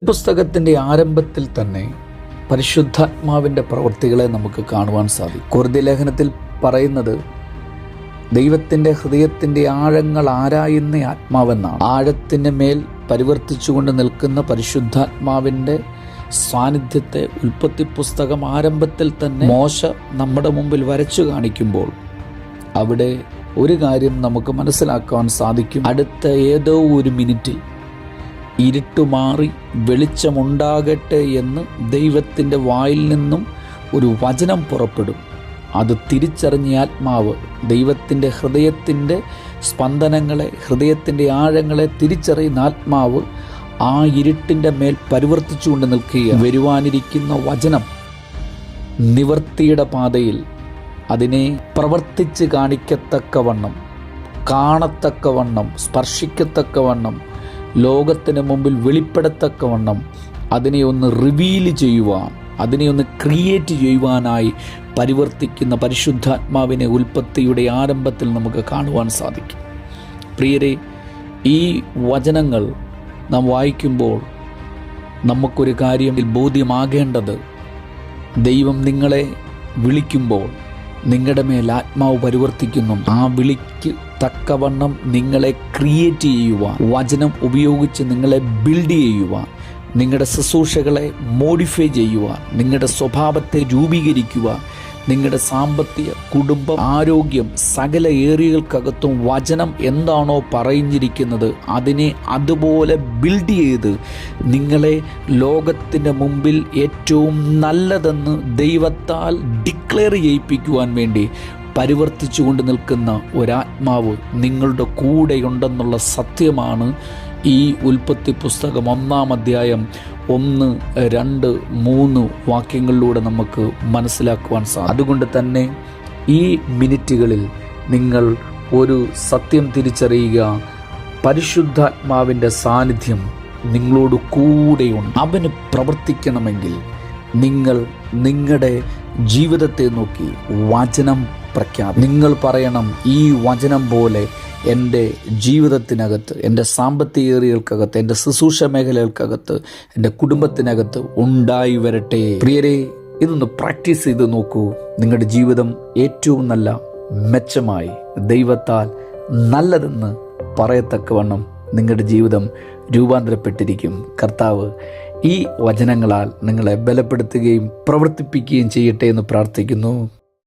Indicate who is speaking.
Speaker 1: പുസ്തകത്തിൻ്റെ ആരംഭത്തിൽ തന്നെ പരിശുദ്ധാത്മാവിൻ്റെ പ്രവൃത്തികളെ നമുക്ക് കാണുവാൻ സാധിക്കും. കൊരിന്ത്യർ ലേഖനത്തിൽ പറയുന്നത് ദൈവത്തിൻ്റെ ഹൃദയത്തിൻ്റെ ആഴങ്ങൾ ആരായുന്ന ആത്മാവെന്നാണ്. ആഴത്തിന് മേൽ പരിവർത്തിച്ചുകൊണ്ട് നിൽക്കുന്ന പരിശുദ്ധാത്മാവിൻ്റെ സാന്നിധ്യത്തെ ഉൽപ്പത്തി പുസ്തകം ആരംഭത്തിൽ തന്നെ മോശ നമ്മുടെ മുമ്പിൽ വരച്ചു കാണിക്കുമ്പോൾ അവിടെ ഒരു കാര്യം നമുക്ക് മനസ്സിലാക്കാൻ സാധിക്കും. അടുത്ത ഏതോ ഒരു മിനിറ്റിൽ ഇരുട്ടുമാറി വെളിച്ചമുണ്ടാകട്ടെ എന്ന് ദൈവത്തിൻ്റെ വായിൽ നിന്നും ഒരു വചനം പുറപ്പെടും. അത് തിരിച്ചറിഞ്ഞ ആത്മാവ് ദൈവത്തിൻ്റെ ഹൃദയത്തിൻ്റെ സ്പന്ദനങ്ങളെ, ഹൃദയത്തിൻ്റെ ആഴങ്ങളെ തിരിച്ചറിയുന്ന ആത്മാവ് ആ ഇരുട്ടിൻ്റെ മേൽ പരിവർത്തിച്ചുകൊണ്ട് നിൽക്കുക. വരുവാനിരിക്കുന്ന വചനം നിവൃത്തിയുടെ പാതയിൽ അതിനെ പ്രവർത്തിച്ച് കാണിക്കത്തക്കവണ്ണം, കാണത്തക്കവണ്ണം, സ്പർശിക്കത്തക്കവണ്ണം, ലോകത്തിന് മുമ്പിൽ വെളിപ്പെടത്തക്കവണ്ണം അതിനെ ഒന്ന് റിവീൽ ചെയ്യുവാൻ, അതിനെ ഒന്ന് ക്രിയേറ്റ് ചെയ്യുവാനായി പരിവർത്തിക്കുന്ന പരിശുദ്ധാത്മാവിനെ ഉൽപ്പത്തിയുടെ ആരംഭത്തിൽ നമുക്ക് കാണുവാൻ സാധിക്കും. പ്രിയരെ, ഈ വചനങ്ങൾ നാം വായിക്കുമ്പോൾ നമുക്കൊരു കാര്യം ബോധ്യമാകേണ്ടത്, ദൈവം നിങ്ങളെ വിളിക്കുമ്പോൾ നിങ്ങളുടെ മേൽ ആത്മാവ് പരിവർത്തിക്കുന്നു. ആ വിളിക്ക് തക്കവണ്ണം നിങ്ങളെ ക്രിയേറ്റ് ചെയ്യുവാൻ, വചനം ഉപയോഗിച്ച് നിങ്ങളെ ബിൽഡ് ചെയ്യുവാൻ, നിങ്ങളുടെ ശുശ്രൂഷകളെ മോഡിഫൈ ചെയ്യുവാൻ, നിങ്ങളുടെ സ്വഭാവത്തെ രൂപീകരിക്കുവാൻ, നിങ്ങളുടെ സാമ്പത്തിക, കുടുംബം, ആരോഗ്യം, സകല ഏരിയകൾക്കകത്തും വചനം എന്താണോ പറഞ്ഞിരിക്കുന്നത് അതിനെ അതുപോലെ ബിൽഡ് ചെയ്ത് നിങ്ങളെ ലോകത്തിൻ്റെ മുമ്പിൽ ഏറ്റവും നല്ലതെന്ന് ദൈവത്താൽ ഡിക്ലെയർ ചെയ്യിപ്പിക്കുവാൻ വേണ്ടി പരിവർത്തിച്ചുകൊണ്ട് നിൽക്കുന്ന ഒരാത്മാവ് നിങ്ങളുടെ കൂടെയുണ്ടെന്നുള്ള സത്യമാണ് ഈ ഉൽപ്പത്തി പുസ്തകം 1-ാം അധ്യായം 1, 2, 3 വാക്യങ്ങളിലൂടെ നമുക്ക് മനസ്സിലാക്കുവാൻ സാധിക്കും. അതുകൊണ്ട് തന്നെ ഈ മിനിറ്റുകളിൽ നിങ്ങൾ ഒരു സത്യം തിരിച്ചറിയുക, പരിശുദ്ധാത്മാവിൻ്റെ സാന്നിധ്യം നിങ്ങളോട് കൂടെയുണ്ട്. അവന് പ്രവർത്തിക്കണമെങ്കിൽ നിങ്ങൾ നിങ്ങളുടെ ജീവിതത്തെ നോക്കി വചനം പ്രഖ്യാപിക്കണം. നിങ്ങൾ പറയണം, ഈ വചനം പോലെ എൻ്റെ ജീവിതത്തിനകത്ത്, എൻ്റെ സാമ്പത്തിക ഏരിയകൾക്കകത്ത്, എൻ്റെ ശുശ്രൂഷ മേഖലകൾക്കകത്ത്, എൻ്റെ കുടുംബത്തിനകത്ത് ഉണ്ടായി വരട്ടെ. പ്രിയരെ, ഇതൊന്ന് പ്രാക്ടീസ് ചെയ്ത് നോക്കൂ. നിങ്ങളുടെ ജീവിതം ഏറ്റവും നല്ല മെച്ചമായി, ദൈവത്താൽ നല്ലതെന്ന് പറയത്തക്കവണ്ണം നിങ്ങളുടെ ജീവിതം രൂപാന്തരപ്പെട്ടിരിക്കും. കർത്താവ് ഈ വചനങ്ങളാൽ നിങ്ങളെ ബലപ്പെടുത്തുകയും പ്രവർത്തിപ്പിക്കുകയും ചെയ്യട്ടെ എന്ന് പ്രാർത്ഥിക്കുന്നു.